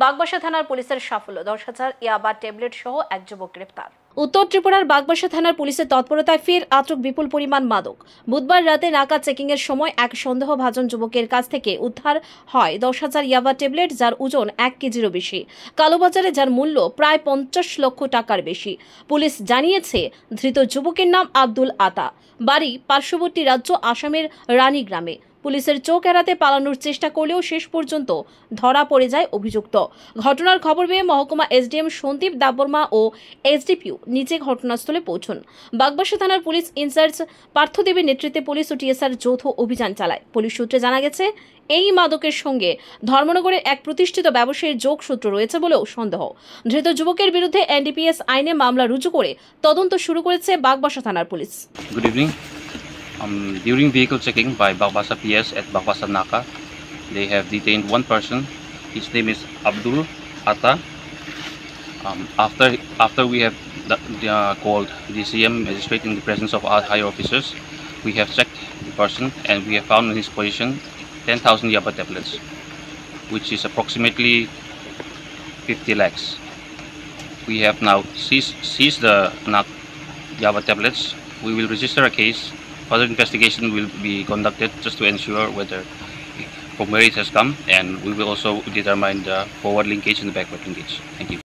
বাগবাসা থানার পুলিশের সাফল্য, 10,000 ইয়াবা ট্যাবলেট সহ এক যুবক গ্রেপ্তার। উত্তর ত্রিপুরার বাগবাসা থানার পুলিশের তৎপরতায় ফের আটক বিপুল পরিমাণ মাদক। বুধবার রাতে নাকা চেকিং এর সময় এক সন্দেহভাজন যুবকের কাছ থেকে উদ্ধার হয় 10,000 ইয়াবা ট্যাবলেট, যার ওজন 1 কেজিরও বেশি। কালোবাজারে যার মূল্য প্রায় 50 লক্ষ টাকার বেশি। পুলিশ জানিয়েছে, ধৃত যুবকের নাম আব্দুল আতা, বাড়ি পার্শ্ববর্তী রাজ্য আসামের রানী গ্রামে। পুলিশের চোখ এড়াতে পালানোর চেষ্টা করলেও শেষ পর্যন্ত ধরা পড়ে যায় অভিযুক্ত। ঘটনার খবর পেয়ে মহকুমা এসডিএম সন্দীপ দেববর্মা ও এসডিপিও নিজে ঘটনাস্থলে পৌঁছন। বাগবাসা থানার পুলিশ ইনচার্জ পার্থদেবের নেতৃত্বে পুলিশ ও টিএসআর যৌথ অভিযান চালায়। পুলিশ সূত্রে জানা গেছে, এই মাদকের সঙ্গে ধর্মনগরের এক প্রতিষ্ঠিত ব্যবসায়ীর যোগসূত্র রয়েছে বলেও সন্দেহ। ধৃত যুবকের বিরুদ্ধে এনডিপিএস আইনে মামলা রুজু করে তদন্ত শুরু করেছে বাগবাসা থানার police. Good evening. During vehicle checking by Bagbasa PS at Bagbasa Naka, they have detained one person. His name is Abdul Atta. After we have called the CM magistrate in the presence of our higher officers, we have checked the person and we have found in his possession 10,000 yaba tablets, which is approximately 50 lakhs. We have now seized the yaba tablets. We will register a case. Further investigation will be conducted just to ensure whether from where it has come, and we will also determine the forward linkage and the backward linkage. Thank you.